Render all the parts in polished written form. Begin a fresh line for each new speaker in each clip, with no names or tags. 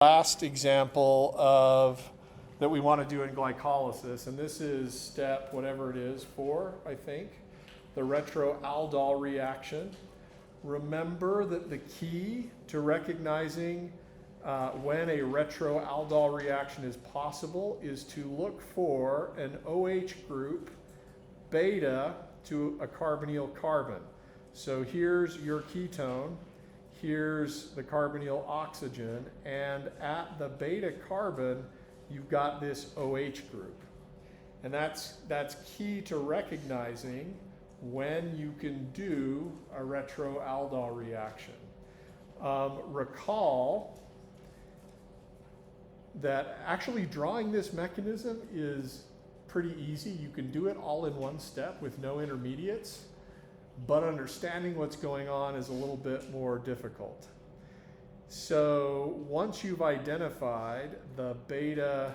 Last example of that we want to do in glycolysis, and this is step whatever it is, 4, I think, the retroaldol reaction. Remember that the key to recognizing when a retroaldol reaction is possible is to look for an OH group beta to a carbonyl carbon. So here's your ketone. Here's the carbonyl oxygen, and at the beta carbon, you've got this OH group. And that's key to recognizing when you can do a retroaldol reaction. Recall that actually drawing this mechanism is pretty easy. You can do it all in one step with no intermediates. But understanding what's going on is a little bit more difficult. So once you've identified the beta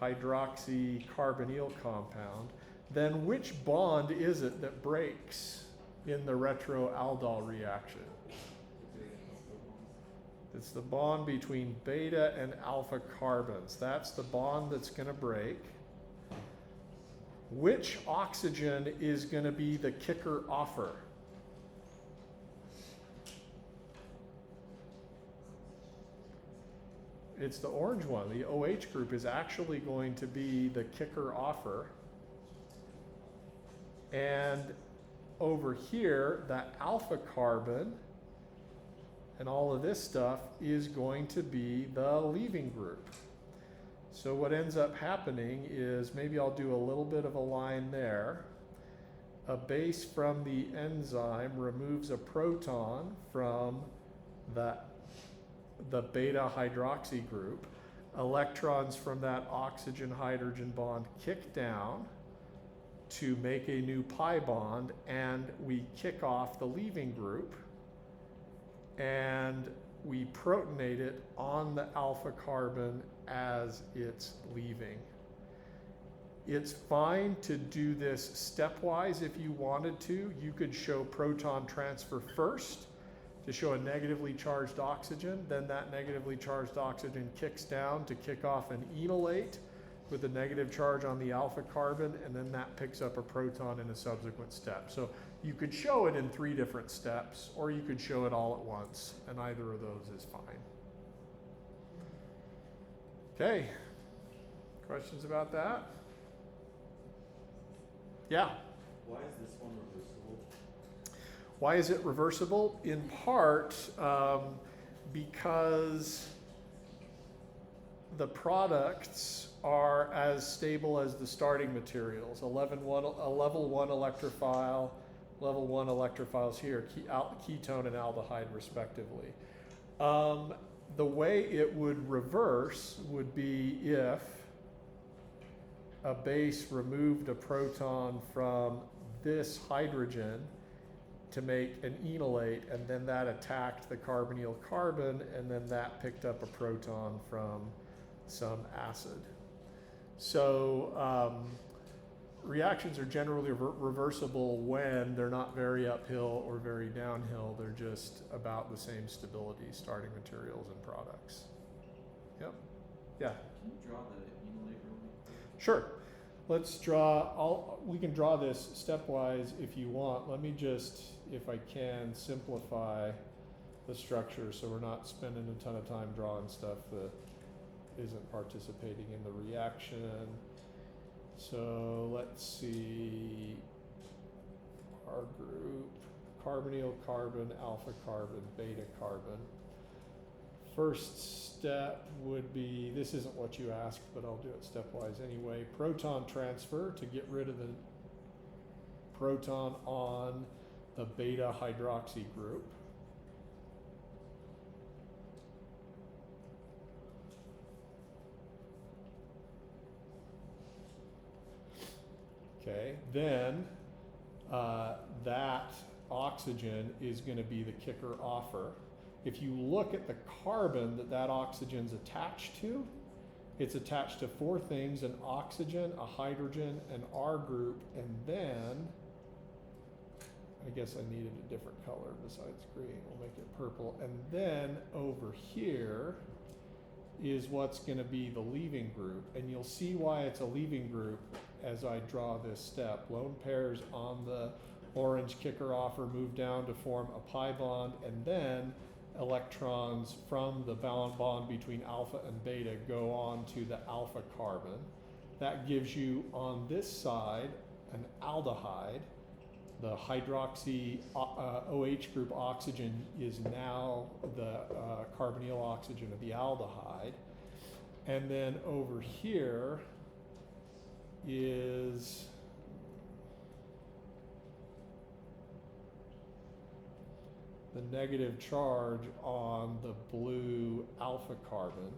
hydroxycarbonyl compound, then which bond is it that breaks in the retroaldol reaction? It's the bond between beta and alpha carbons. That's the bond that's going to break. Which oxygen is going to be the kicker offer? It's the orange one. The OH group is actually going to be the kicker offer. And over here, that alpha carbon and all of this stuff is going to be the leaving group. So what ends up happening is, maybe I'll do a little bit of a line there. A base from the enzyme removes a proton from the beta hydroxy group. Electrons from that oxygen-hydrogen bond kick down to make a new pi bond, and we kick off the leaving group, and we protonate it on the alpha carbon as it's leaving. It's fine to do this stepwise if you wanted to. You could show proton transfer first to show a negatively charged oxygen, then that negatively charged oxygen kicks down to kick off an enolate with a negative charge on the alpha carbon, and then that picks up a proton in a subsequent step. So you could show it in 3 different steps, or you could show it all at once, and either of those is fine. Okay, questions about that? Yeah?
Why is this one reversible?
Why is it reversible? In part because the products are as stable as the starting materials. A level 1 electrophile, level 1 electrophiles here, ketone and aldehyde respectively. The way it would reverse would be if a base removed a proton from this hydrogen to make an enolate, and then that attacked the carbonyl carbon, and then that picked up a proton from some acid. So reactions are generally reversible when they're not very uphill or very downhill. They're just about the same stability, starting materials and products. Yep. Yeah.
Can you draw the enolate real quick?
Sure. Let's draw, we can draw this stepwise if you want. Let me just, if I can, simplify the structure so we're not spending a ton of time drawing stuff that isn't participating in the reaction. So let's see, our group, carbonyl carbon, alpha carbon, beta carbon. First step would be, this isn't what you asked, but I'll do it stepwise anyway. Proton transfer to get rid of the proton on the beta hydroxy group. Okay, then that oxygen is going to be the kicker offer. If you look at the carbon that oxygen's attached to, it's attached to 4 things: an oxygen, a hydrogen, an R group, and then I guess I needed a different color besides green. We'll make it purple. And then over here, is what's going to be the leaving group. And you'll see why it's a leaving group as I draw this step. Lone pairs on the orange kicker offer move down to form a pi bond, and then electrons from the bound bond between alpha and beta go on to the alpha carbon. That gives you on this side an aldehyde. The hydroxy OH group oxygen is now the carbonyl oxygen of the aldehyde. And then over here is the negative charge on the blue alpha carbon.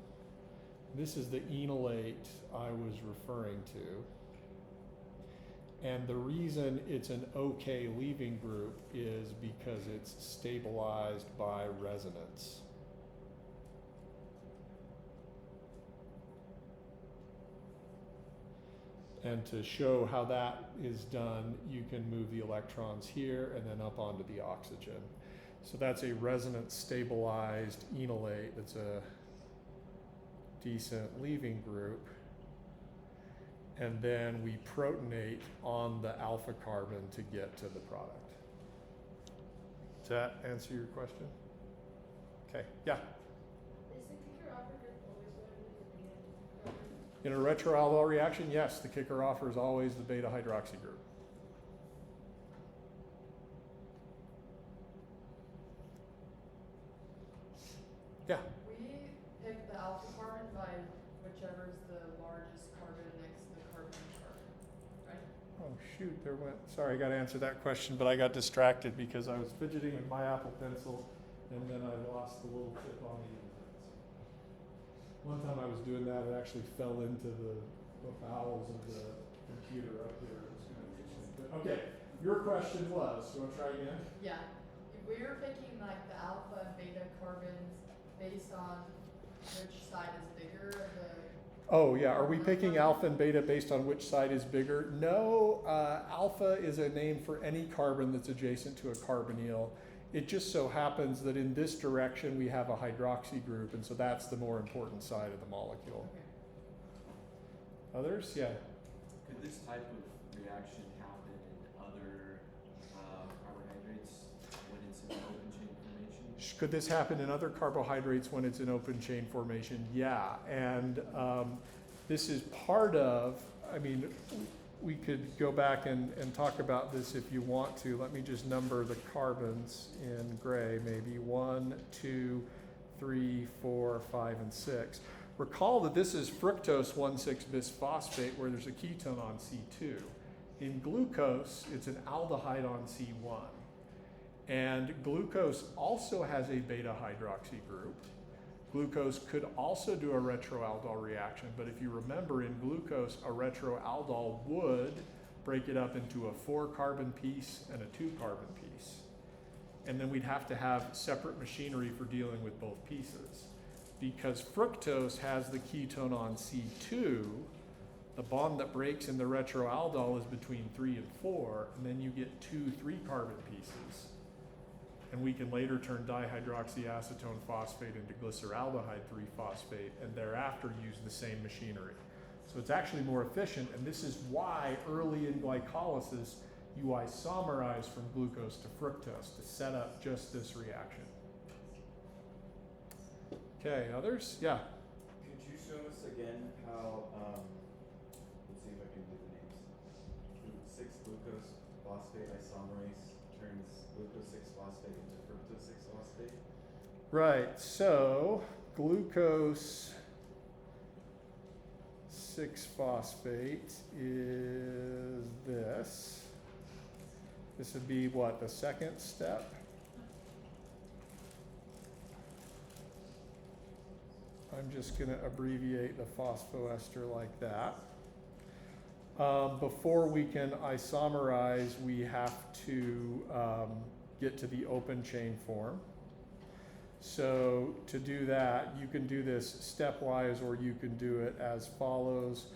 This is the enolate I was referring to. And the reason it's an OK leaving group is because it's stabilized by resonance. And to show how that is done, you can move the electrons here and then up onto the oxygen. So that's a resonance stabilized enolate. That's a decent leaving group. And then we protonate on the alpha carbon to get to the product. Does that answer your question? Okay, yeah.
Is the kicker offer group always going to be the beta?
In a retroaldol reaction, yes, the kicker offer is always the beta hydroxy group. Yeah.
We pick the alpha carbon by whichever is the largest carbon next to the carbon carbon, right?
Oh shoot, sorry, I got to answer that question, but I got distracted because I was fidgeting with my Apple Pencil and then I lost the little tip on the end. One time I was doing that, it actually fell into the bowels of the computer up here. It was kind of interesting. But okay, your question was, you want to try again?
Yeah. If we were picking like the alpha and beta carbons based on which side is bigger of the
Oh yeah, are we picking alpha and beta based on which side is bigger? No, alpha is a name for any carbon that's adjacent to a carbonyl. It just so happens that in this direction we have a hydroxy group, and so that's the more important side of the molecule.
Okay.
Others? Yeah.
Could this type of reaction happen in other carbohydrates when it's in open chain formation?
Could this happen in other carbohydrates when it's in open chain formation? Yeah, and this is part of, I mean, we could go back and talk about this if you want to. Let me just number the carbons in gray, maybe 1, 2, 3, 4, 5, and 6. Recall that this is fructose 1,6-bisphosphate where there's a ketone on C2. In glucose, it's an aldehyde on C1. And glucose also has a beta hydroxy group. Glucose could also do a retroaldol reaction, but if you remember in glucose, a retroaldol would break it up into a 4-carbon piece and a 2-carbon piece. And then we'd have to have separate machinery for dealing with both pieces. Because fructose has the ketone on C2, the bond that breaks in the retroaldol is between 3 and 4, and then you get 2 3-carbon pieces. And we can later turn dihydroxyacetone phosphate into glyceraldehyde 3-phosphate and thereafter use the same machinery. So it's actually more efficient, and this is why early in glycolysis you isomerize from glucose to fructose to set up just this reaction. Okay, others? Yeah.
Could you show us again how, let's see if I can do the names. 6-glucose phosphate isomerase turns glucose 6-phosphate into fructose 6-phosphate?
Right, so glucose 6-phosphate is this. This would be what, the second step? I'm just going to abbreviate the phosphoester like that. Before we can isomerize, we have to get to the open chain form. So to do that, you can do this stepwise or you can do it as follows.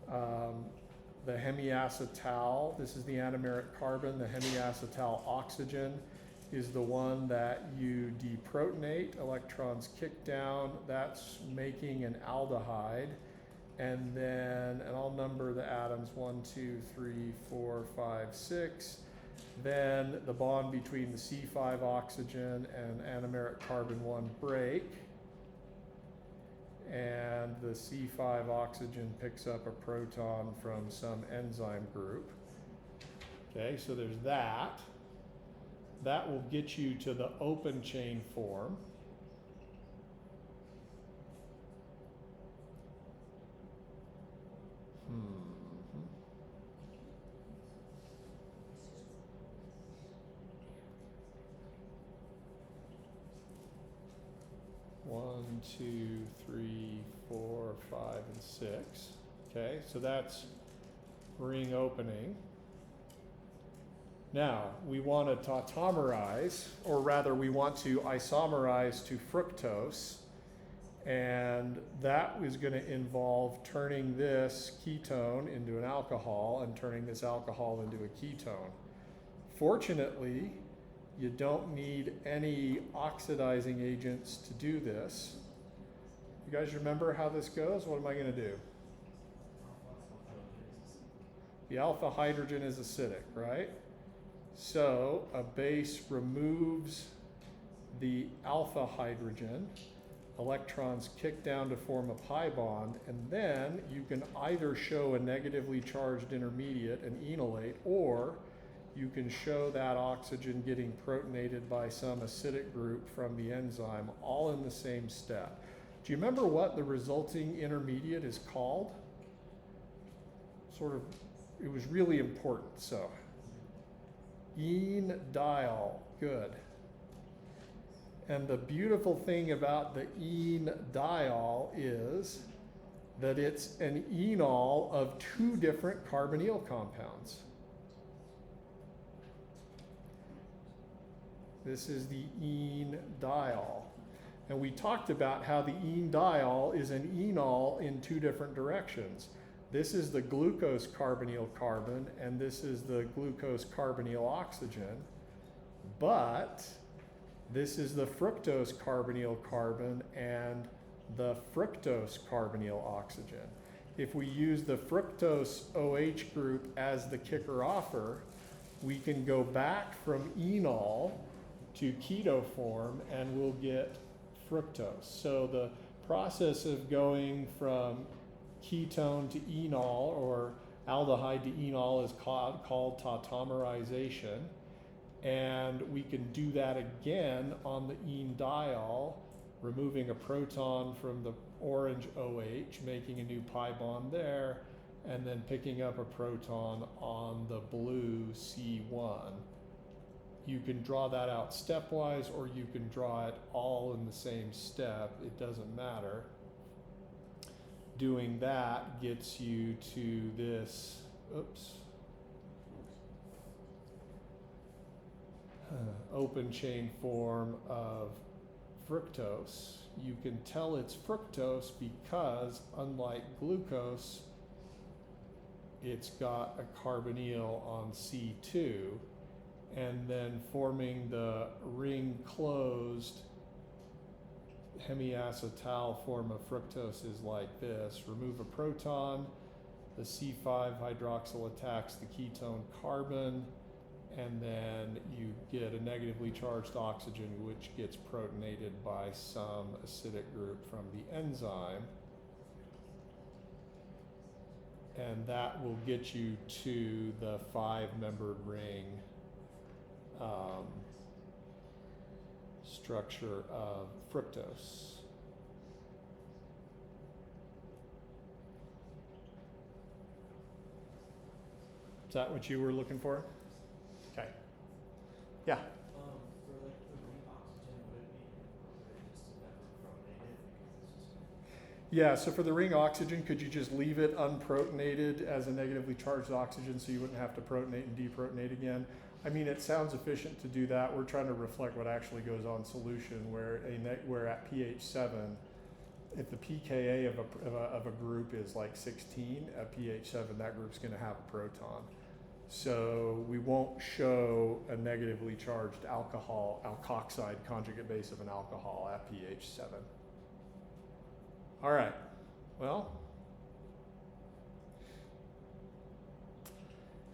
The hemiacetal, this is the anomeric carbon, the hemiacetal oxygen is the one that you deprotonate, electrons kick down, that's making an aldehyde. And then, and I'll number the atoms 1, 2, 3, 4, 5, 6. Then the bond between the C5 oxygen and anomeric carbon 1 break. And the C5 oxygen picks up a proton from some enzyme group. Okay, so there's that. That will get you to the open chain form. One, two, three, 4, 5, and 6. Okay, so that's ring opening. Now, we want to tautomerize, or rather we want to isomerize to fructose, and that is going to involve turning this ketone into an alcohol and turning this alcohol into a ketone. Fortunately, you don't need any oxidizing agents to do this. You guys remember how this goes? What am I going to do? The alpha hydrogen is acidic, right? So a base removes the alpha hydrogen, electrons kick down to form a pi bond, and then you can either show a negatively charged intermediate, an enolate, or you can show that oxygen getting protonated by some acidic group from the enzyme, all in the same step. Do you remember what the resulting intermediate is called? It was really important, so. Enediol, good. And the beautiful thing about the enediol is that it's an enol of 2 different carbonyl compounds. This is the enediol. And we talked about how the enediol is an enol in 2 different directions. This is the glucose carbonyl carbon, and this is the glucose carbonyl oxygen. But this is the fructose carbonyl carbon and the fructose carbonyl oxygen. If we use the fructose OH group as the kicker-offer, we can go back from enol to keto form and we'll get fructose. So the process of going from ketone to enol or aldehyde to enol is called tautomerization, and we can do that again on the enediol, removing a proton from the orange OH, making a new pi bond there, and then picking up a proton on the blue C1. You can draw that out stepwise, or you can draw it all in the same step. It doesn't matter. Doing that gets you to this, open chain form of fructose. You can tell it's fructose because, unlike glucose, it's got a carbonyl on C2, and then forming the ring closed hemiacetal form of fructose is like this. Remove a proton, the C5 hydroxyl attacks the ketone carbon, and then you get a negatively charged oxygen which gets protonated by some acidic group from the enzyme. And that will get you to the 5-membered ring structure of fructose. Is that what you were looking for? Okay. Yeah.
For like the ring oxygen, would it be appropriate just to never protonate it because it's just
Yeah, so for the ring oxygen, could you just leave it unprotonated as a negatively charged oxygen so you wouldn't have to protonate and deprotonate again? I mean, it sounds efficient to do that. We're trying to reflect what actually goes on solution, where at pH 7, if the pKa of a group is like 16, at pH 7, that group's going to have a proton. So we won't show a negatively charged alkoxide conjugate base of an alcohol at pH 7. All right, well,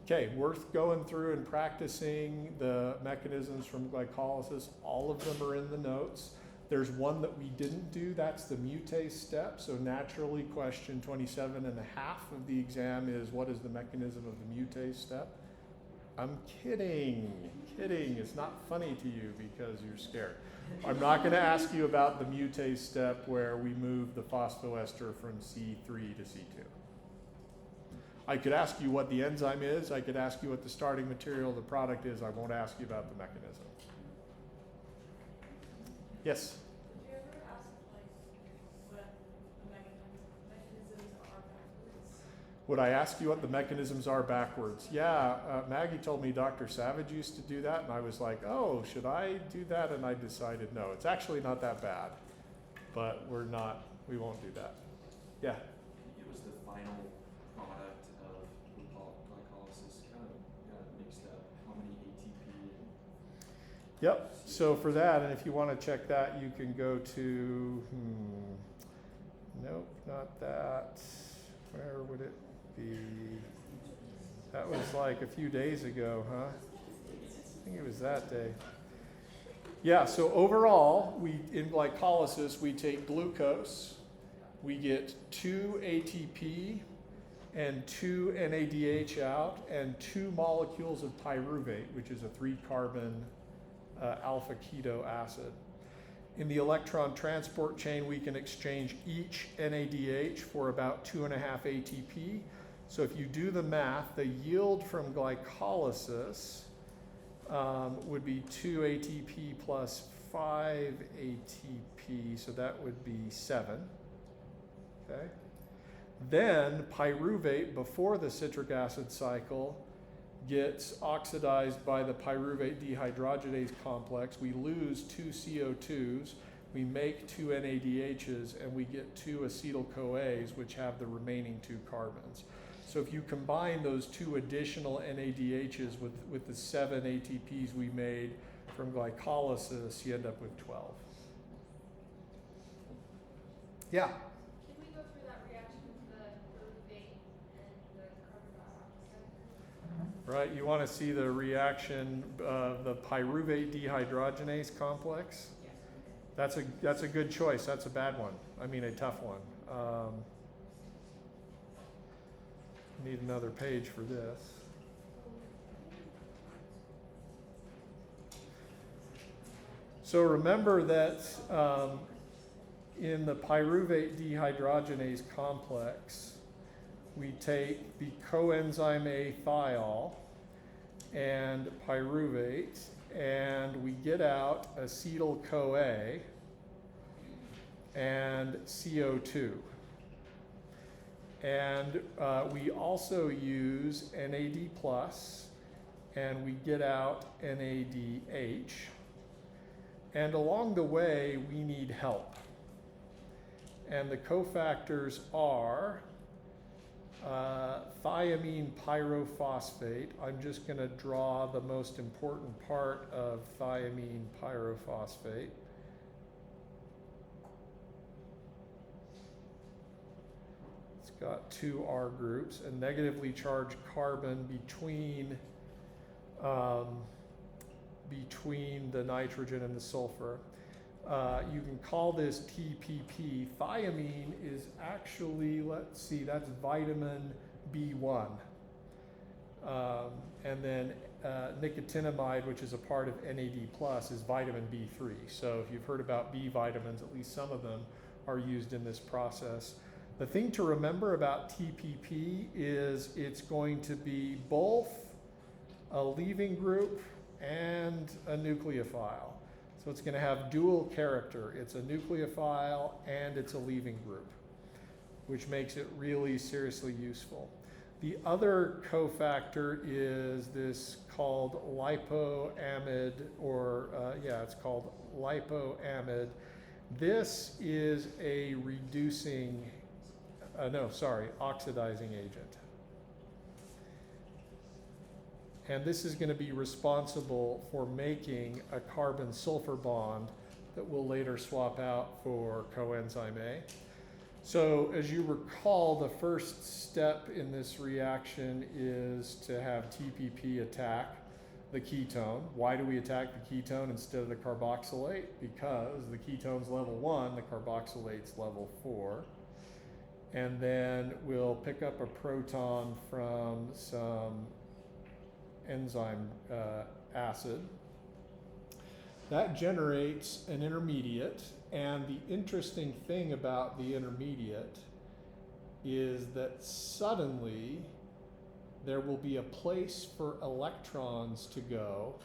okay, worth going through and practicing the mechanisms from glycolysis. All of them are in the notes. There's one that we didn't do, that's the mutase step. So naturally, question 27 and a half of the exam is, what is the mechanism of the mutase step? I'm kidding. It's not funny to you because you're scared. I'm not going to ask you about the mutase step where we move the phosphoester from C3 to C2. I could ask you what the enzyme is. I could ask you what the starting material of the product is. I won't ask you about the mechanism. Yes?
Did you ever ask, like, what the mechanisms are backwards?
Would I ask you what the mechanisms are backwards? Yeah, Maggie told me Dr. Savage used to do that, and I was like, oh, should I do that? And I decided no. It's actually not that bad, but we won't do that. Yeah?
It was the final product of glycolysis, kind of got mixed up. How many ATP and
Yep. So for that, and if you want to check that, you can go to, nope, not that. Where would it be? That was like a few days ago, huh? I think it was that day. Yeah, so overall, in glycolysis, we take glucose, we get 2 ATP and 2 NADH out, and 2 molecules of pyruvate, which is a 3-carbon alpha keto acid. In the electron transport chain, we can exchange each NADH for about 2.5 ATP. So if you do the math, the yield from glycolysis would be 2 ATP plus 5 ATP, so that would be 7. Okay. Then pyruvate before the citric acid cycle gets oxidized by the pyruvate dehydrogenase complex. We lose 2 CO2s, we make 2 NADHs, and we get 2 acetyl-CoAs, which have the remaining 2 carbons. So if you combine those 2 additional NADHs with the 7 ATPs we made from glycolysis, you end up with 12. Yeah?
Can we go through that reaction with the pyruvate and the carbon dioxide?
Right, you want to see the reaction of the pyruvate dehydrogenase complex?
Yes.
That's a good choice. That's a bad one. I mean, a tough one. Need another page for this. So remember that in the pyruvate dehydrogenase complex, we take the coenzyme A thiol and pyruvate, and we get out acetyl-CoA and CO2. And we also use NAD+, and we get out NADH. And along the way, we need help. And the cofactors are thiamine pyrophosphate. I'm just going to draw the most important part of thiamine pyrophosphate. It's got 2 R groups, a negatively charged carbon between the nitrogen and the sulfur. You can call this TPP. Thiamine is actually, let's see, that's vitamin B1. And then nicotinamide, which is a part of NAD+, is vitamin B3. So if you've heard about B vitamins, at least some of them are used in this process. The thing to remember about TPP is it's going to be both a leaving group and a nucleophile. So it's going to have dual character. It's a nucleophile and it's a leaving group, which makes it really seriously useful. The other cofactor is this called lipoamide, or it's called lipoamide. This is a oxidizing agent. And this is going to be responsible for making a carbon sulfur bond that we'll later swap out for coenzyme A. So as you recall, the first step in this reaction is to have TPP attack the ketone. Why do we attack the ketone instead of the carboxylate? Because the ketone's level 1, the carboxylate's level 4. And then we'll pick up a proton from some enzyme acid. That generates an intermediate, and the interesting thing about the intermediate is that suddenly there will be a place for electrons to go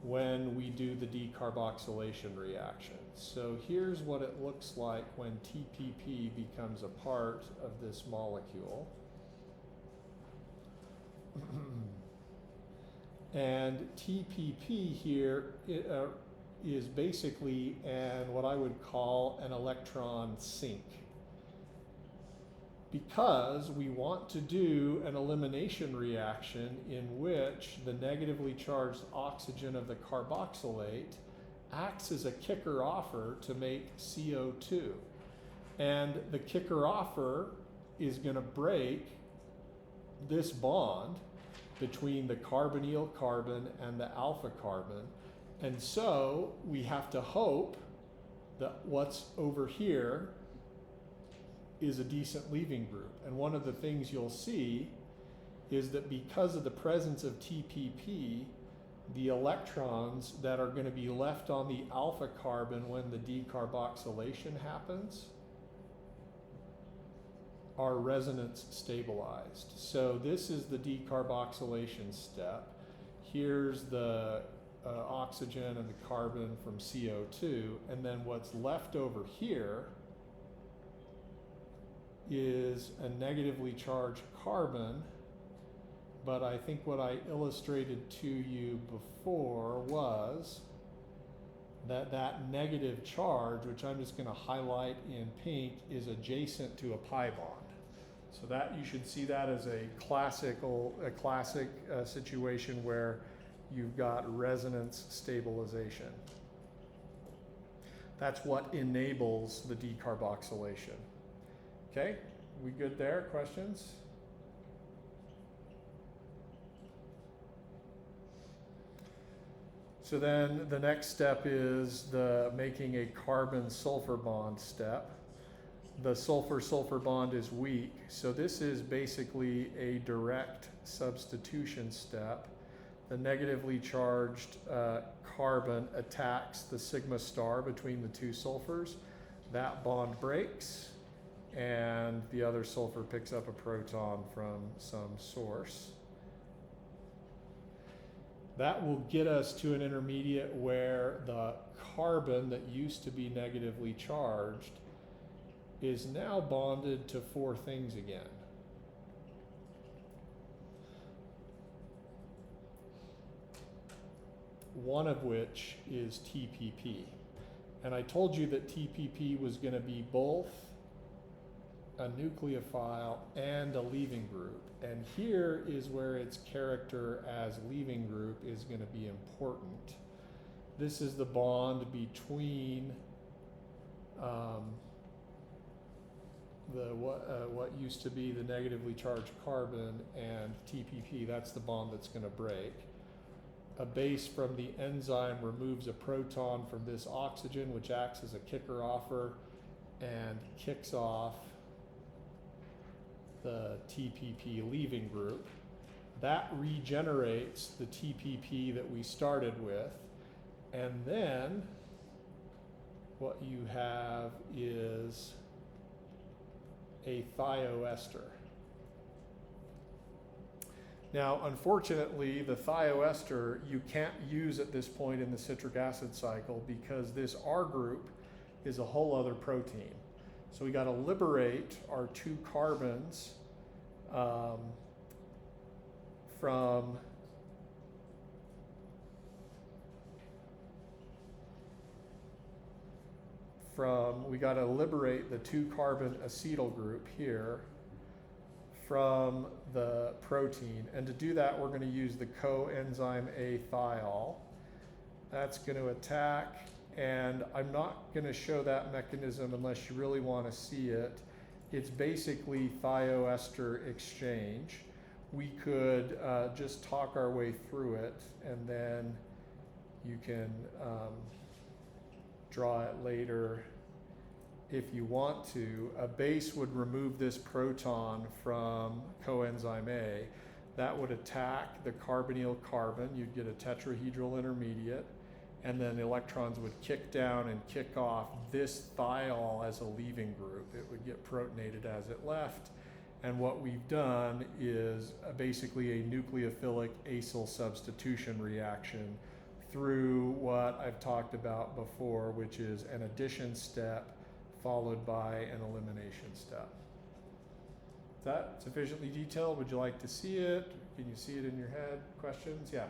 when we do the decarboxylation reaction. So here's what it looks like when TPP becomes a part of this molecule. And TPP here is basically what I would call an electron sink. Because we want to do an elimination reaction in which the negatively charged oxygen of the carboxylate acts as a kicker-offer to make CO2. And the kicker-offer is going to break this bond between the carbonyl carbon and the alpha carbon. And so we have to hope that what's over here is a decent leaving group. And one of the things you'll see is that because of the presence of TPP, the electrons that are going to be left on the alpha carbon when the decarboxylation happens are resonance stabilized. So this is the decarboxylation step. Here's the oxygen and the carbon from CO2, and then what's left over here is a negatively charged carbon, but I think what I illustrated to you before was that that negative charge, which I'm just going to highlight in pink, is adjacent to a pi bond. So that you should see that as a classic situation where you've got resonance stabilization. That's what enables the decarboxylation. Okay, we good there? Questions? So then the next step is the making a carbon-sulfur bond step. The sulfur-sulfur bond is weak, so this is basically a direct substitution step. The negatively charged carbon attacks the sigma star between the two sulfurs. That bond breaks, and the other sulfur picks up a proton from some source. That will get us to an intermediate where the carbon that used to be negatively charged is now bonded to four things again. One of which is TPP. And I told you that TPP was going to be both a nucleophile and a leaving group. And here is where its character as leaving group is going to be important. This is the bond between what used to be the negatively charged carbon and TPP. That's the bond that's going to break. A base from the enzyme removes a proton from this oxygen, which acts as a kicker offer and kicks off the TPP leaving group. That regenerates the TPP that we started with, and then what you have is a thioester. Now, unfortunately, the thioester you can't use at this point in the citric acid cycle because this R group is a whole other protein. So we got to liberate our two carbons we got to liberate the two carbon acetyl group here from the protein. And to do that, we're going to use the coenzyme A thiol. That's going to attack, and I'm not going to show that mechanism unless you really want to see it. It's basically thioester exchange. We could just talk our way through it, and then you can draw it later if you want to. A base would remove this proton from coenzyme A. That would attack the carbonyl carbon. You'd get a tetrahedral intermediate, and then the electrons would kick down and kick off this thiol as a leaving group. It would get protonated as it left. And what we've done is basically a nucleophilic acyl substitution reaction through what I've talked about before, which is an addition step followed by an elimination step. Is that sufficiently detailed? Would you like to see it? Can you see it in your head? Questions? Yeah.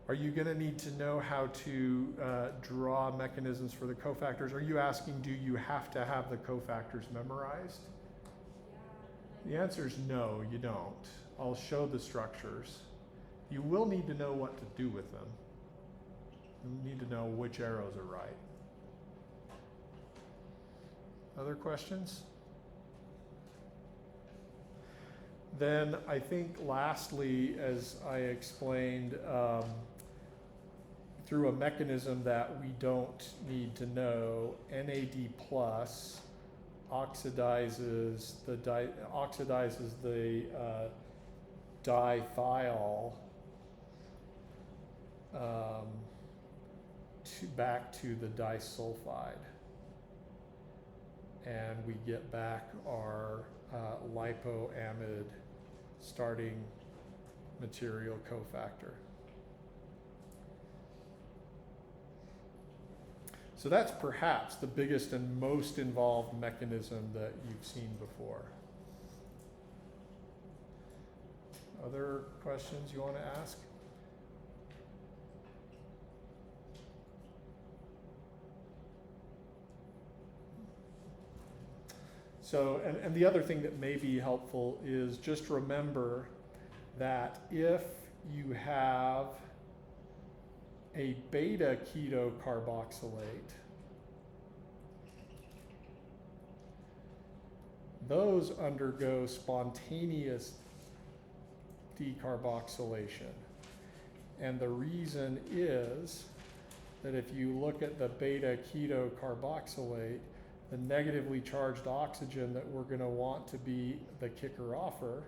Are we going to need to know how to draw mechanisms for the cofactors?
Are you going to need to know how to draw mechanisms for the cofactors? Are you asking, do you have to have the cofactors memorized?
Yeah.
The answer is no, you don't. I'll show the structures. You will need to know what to do with them. You need to know which arrows are right. Other questions? Then I think lastly, as I explained, through a mechanism that we don't need to know, NAD plus oxidizes the dithiol back to the disulfide, and we get back our lipoamide starting material cofactor. So that's perhaps the biggest and most involved mechanism that you've seen before. Other questions you want to ask? So, and the other thing that may be helpful is just remember that if you have a beta keto carboxylate, those undergo spontaneous decarboxylation. And the reason is that if you look at the beta keto carboxylate, the negatively charged oxygen that we're going to want to be the kicker-offer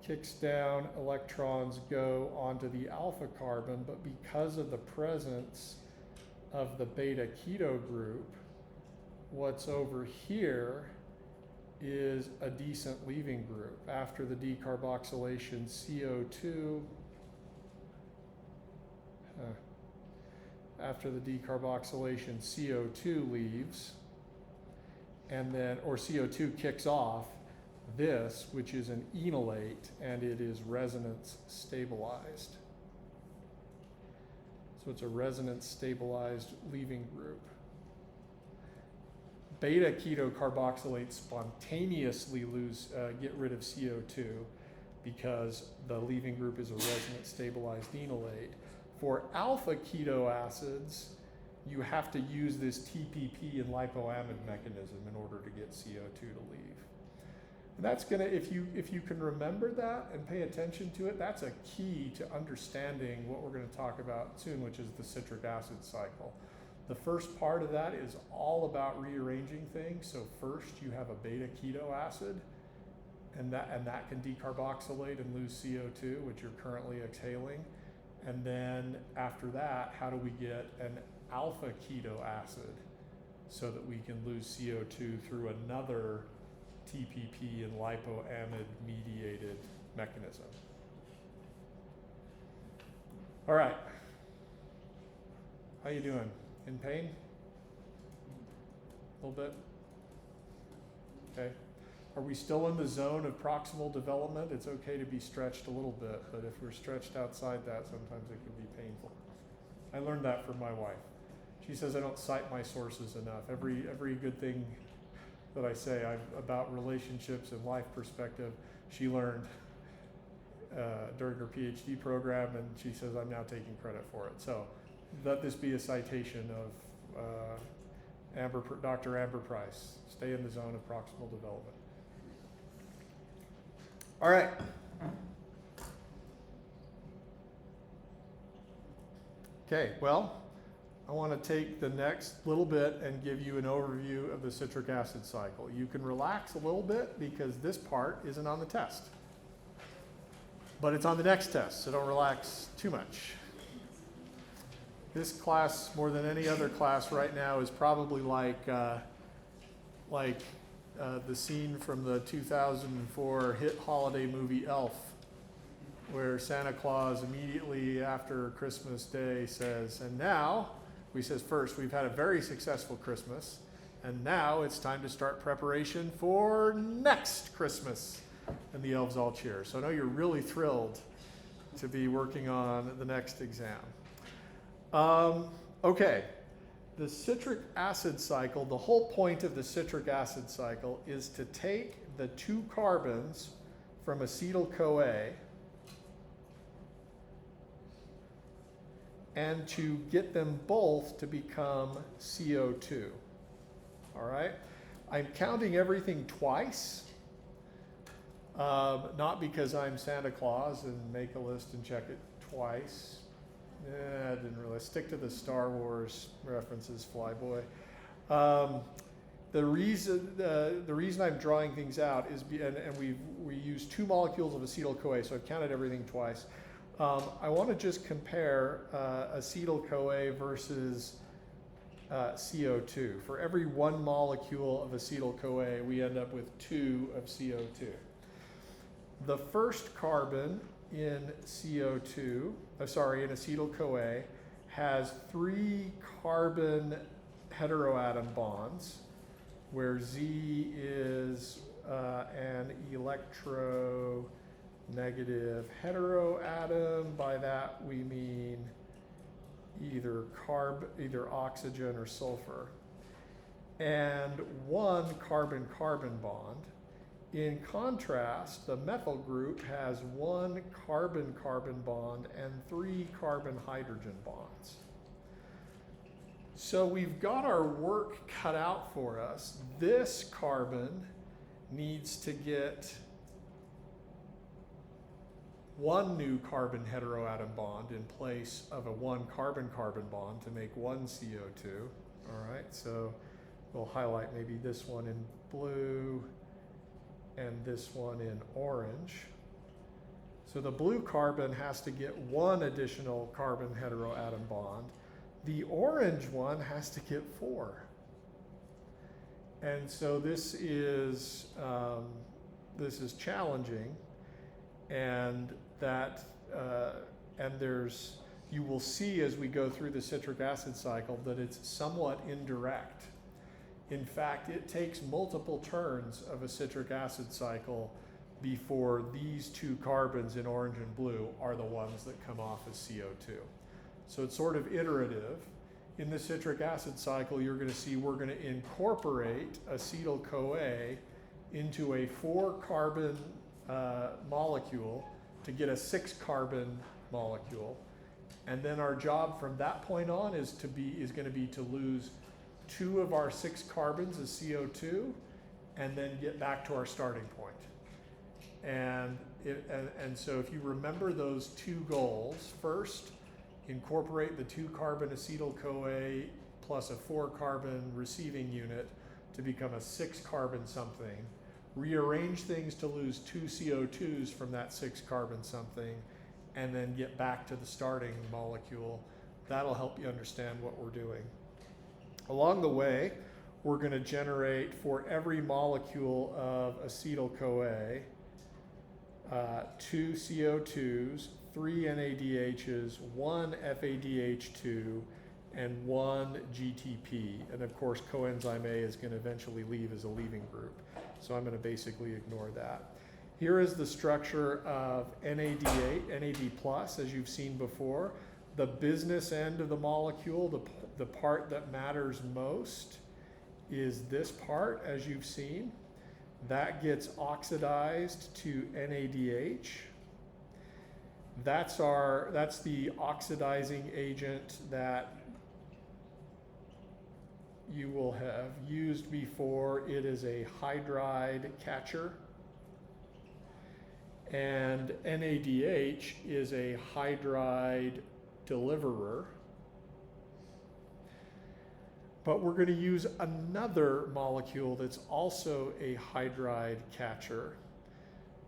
kicks down, electrons go onto the alpha carbon, but because of the presence of the beta keto group, what's over here is a decent leaving group. After the decarboxylation, CO2, after the decarboxylation, CO2 leaves, and then, or CO2 kicks off this, which is an enolate, and it is resonance stabilized. So it's a resonance stabilized leaving group. Beta keto carboxylates spontaneously get rid of CO2 because the leaving group is a resonance stabilized enolate. For alpha keto acids, you have to use this TPP and lipoamide mechanism in order to get CO2 to leave. And that's gonna, if you can remember that and pay attention to it, that's a key to understanding what we're gonna talk about soon, which is the citric acid cycle. The first part of that is all about rearranging things. So first you have a beta keto acid, and that can decarboxylate and lose CO2, which you're currently exhaling. And then after that, how do we get an alpha keto acid so that we can lose CO2 through another TPP and lipoamide mediated mechanism? All right. How you doing? In pain? A little bit? Okay. Are we still in the zone of proximal development? It's okay to be stretched a little bit, but if we're stretched outside that, sometimes it can be painful. I learned that from my wife. She says I don't cite my sources enough. Every good thing that I say about relationships and life perspective, she learned during her PhD program, and she says I'm now taking credit for it. So let this be a citation of Dr. Amber Price. Stay in the zone of proximal development. All right. Okay, well, I want to take the next little bit and give you an overview of the citric acid cycle. You can relax a little bit because this part isn't on the test. But it's on the next test, so don't relax too much. This class, more than any other class right now, is probably like the scene from the 2004 hit holiday movie Elf, where Santa Claus immediately after Christmas Day says, and now, he says first, we've had a very successful Christmas, and now it's time to start preparation for next Christmas. And the elves all cheer. So I know you're really thrilled to be working on the next exam. Okay, the citric acid cycle, the whole point of the citric acid cycle is to take the 2 carbons from acetyl-CoA and to get them both to become CO2. All right? I'm counting everything twice. Not because I'm Santa Claus and make a list and check it twice. I didn't really stick to the Star Wars references, Flyboy. The reason I'm drawing things out is, and we use 2 molecules of acetyl-CoA, so I've counted everything twice. I want to just compare acetyl-CoA versus CO2. For every 1 molecule of acetyl-CoA, we end up with 2 of CO2. The first carbon in in acetyl-CoA has 3 carbon heteroatom bonds, where Z is an electronegative heteroatom. By that we mean either oxygen or sulfur, and 1 carbon-carbon bond. In contrast, the methyl group has 1 carbon-carbon bond and 3 carbon-hydrogen bonds. So we've got our work cut out for us. This carbon needs to get 1 new carbon heteroatom bond in place of a 1 carbon-carbon bond to make 1 CO2. All right, so we'll highlight maybe this one in blue and this one in orange. So the blue carbon has to get 1 additional carbon heteroatom bond. The orange one has to get 4. And so this is challenging, and you will see as we go through the citric acid cycle that it's somewhat indirect. In fact, it takes multiple turns of a citric acid cycle before these 2 carbons in orange and blue are the ones that come off as CO2. So it's sort of iterative. In the citric acid cycle, you're going to see we're going to incorporate acetyl-CoA into a 4-carbon molecule to get a 6-carbon molecule. And then our job from that point on is going to be to lose 2 of our 6 carbons as CO2, and then get back to our starting point. And so if you remember those 2 goals, first, incorporate the 2-carbon acetyl-CoA plus a 4-carbon receiving unit to become a 6-carbon something. Rearrange things to lose 2 CO2s from that 6-carbon something, and then get back to the starting molecule. That'll help you understand what we're doing. Along the way, we're going to generate, for every molecule of acetyl-CoA, 2 CO2s, 3 NADHs, 1 FADH2, and 1 GTP. And of course, coenzyme A is going to eventually leave as a leaving group. So I'm going to basically ignore that. Here is the structure of NAD+, as you've seen before. The business end of the molecule, the part that matters most, is this part, as you've seen. That gets oxidized to NADH. That's the oxidizing agent that you will have used before. It is a hydride catcher. And NADH is a hydride deliverer. But we're going to use another molecule that's also a hydride catcher,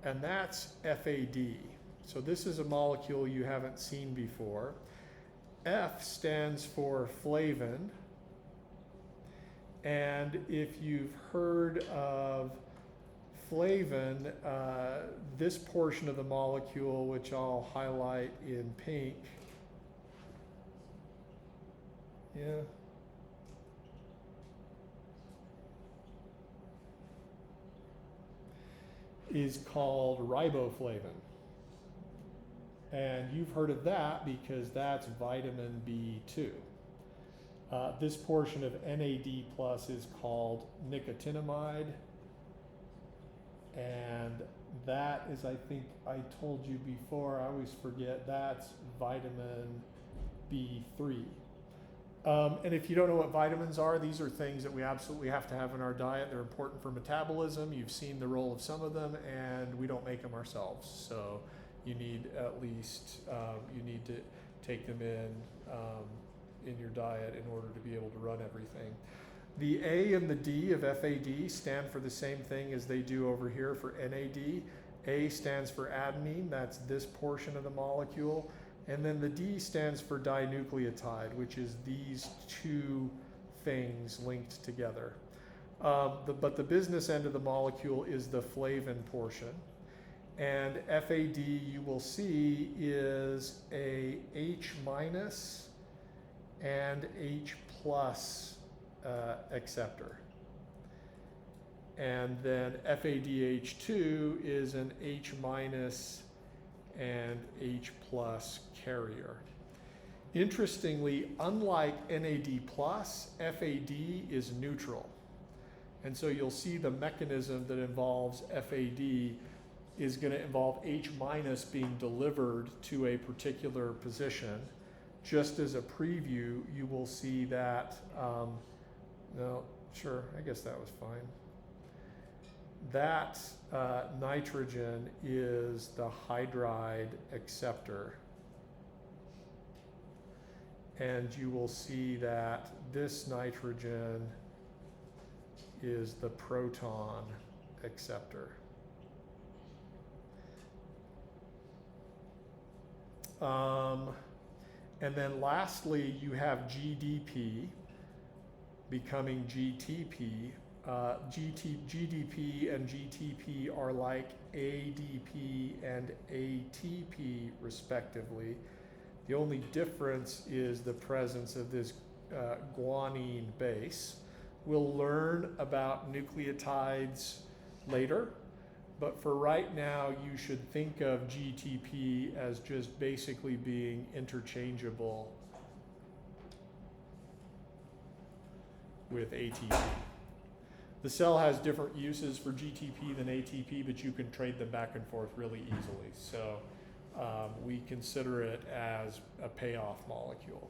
and that's FAD. So this is a molecule you haven't seen before. F stands for flavin, and if you've heard of flavin, this portion of the molecule, which I'll highlight in pink, is called riboflavin. And you've heard of that because that's vitamin B2. This portion of NAD plus is called nicotinamide. And that is, I think I told you before, I always forget, that's vitamin B3. And if you don't know what vitamins are, these are things that we absolutely have to have in our diet. They're important for metabolism. You've seen the role of some of them, and we don't make them ourselves. So you need at least, you need to take them in your diet in order to be able to run everything. The A and the D of FAD stand for the same thing as they do over here for NAD. A stands for adenine, that's this portion of the molecule. And then the D stands for dinucleotide, which is these two things linked together. But the business end of the molecule is the flavin portion. And FAD, you will see, is a H minus and H plus acceptor. And then FADH2 is an H minus and H plus carrier. Interestingly, unlike NAD plus, FAD is neutral. And so you'll see the mechanism that involves FAD is going to involve H minus being delivered to a particular position. Just as a preview, you will see that, no, sure, I guess that was fine. That nitrogen is the hydride acceptor. And you will see that this nitrogen is the proton acceptor. And then lastly, you have GDP becoming GTP. GDP and GTP are like ADP and ATP respectively. The only difference is the presence of this guanine base. We'll learn about nucleotides later, but for right now, you should think of GTP as just basically being interchangeable with ATP. The cell has different uses for GTP than ATP, but you can trade them back and forth really easily. So we consider it as a payoff molecule.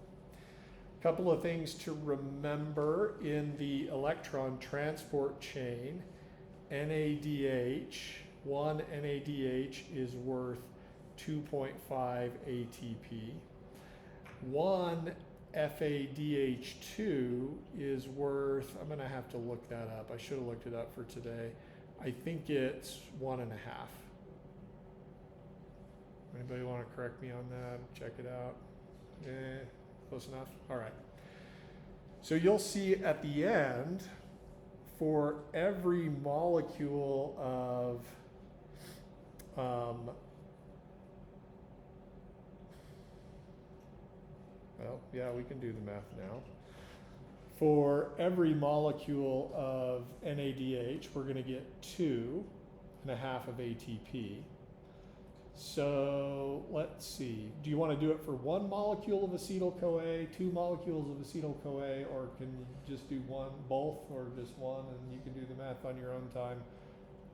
A couple of things to remember in the electron transport chain. NADH, one NADH is worth 2.5 ATP. One FADH2 is worth, I'm going to have to look that up. I should have looked it up for today. I think it's 1.5. Anybody want to correct me on that? Check it out. Close enough? All right. So you'll see at the end, for every molecule of well, yeah, we can do the math now. For every molecule of NADH, we're going to get 2.5 of ATP. So let's see. Do you want to do it for one molecule of acetyl-CoA, 2 molecules of acetyl-CoA, or can you just do one, both, or just one, and you can do the math on your own time?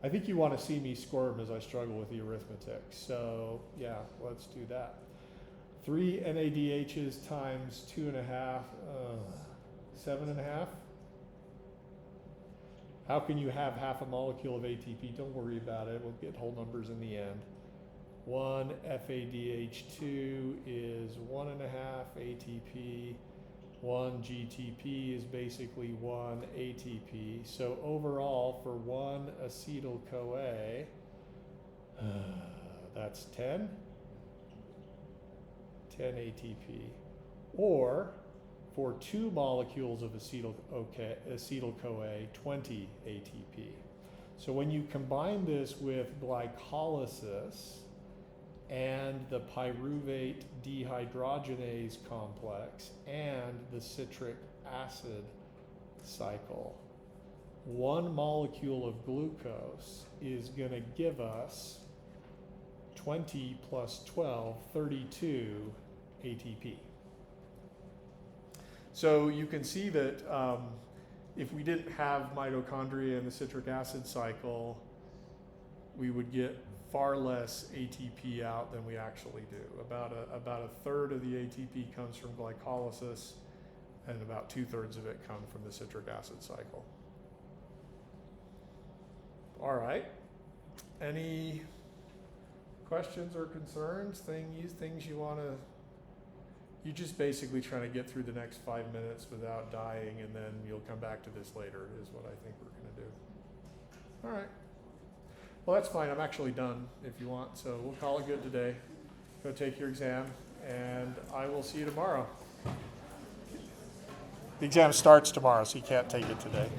I think you want to see me squirm as I struggle with the arithmetic. So yeah, let's do that. 3 NADHs times 2.5, 7.5. How can you have half a molecule of ATP? Don't worry about it. We'll get whole numbers in the end. 1 FADH2 is 1.5 ATP. 1 GTP is basically 1 ATP. So overall, for 1 acetyl-CoA, that's 10 ATP. Or for 2 molecules of acetyl-CoA, 20 ATP. So when you combine this with glycolysis and the pyruvate dehydrogenase complex and the citric acid cycle, 1 molecule of glucose is going to give us 20 plus 12, 32 ATP. So you can see that if we didn't have mitochondria and the citric acid cycle, we would get far less ATP out than we actually do. About a third of the ATP comes from glycolysis, and about 2/3 of it come from the citric acid cycle. All right. Any questions or concerns? Things you want to? You're just basically trying to get through the next 5 minutes without dying, and then you'll come back to this later, is what I think we're going to do. All right. Well, that's fine. I'm actually done if you want, so we'll call it good today. Go take your exam, and I will see you tomorrow. The exam starts tomorrow, so you can't take it today.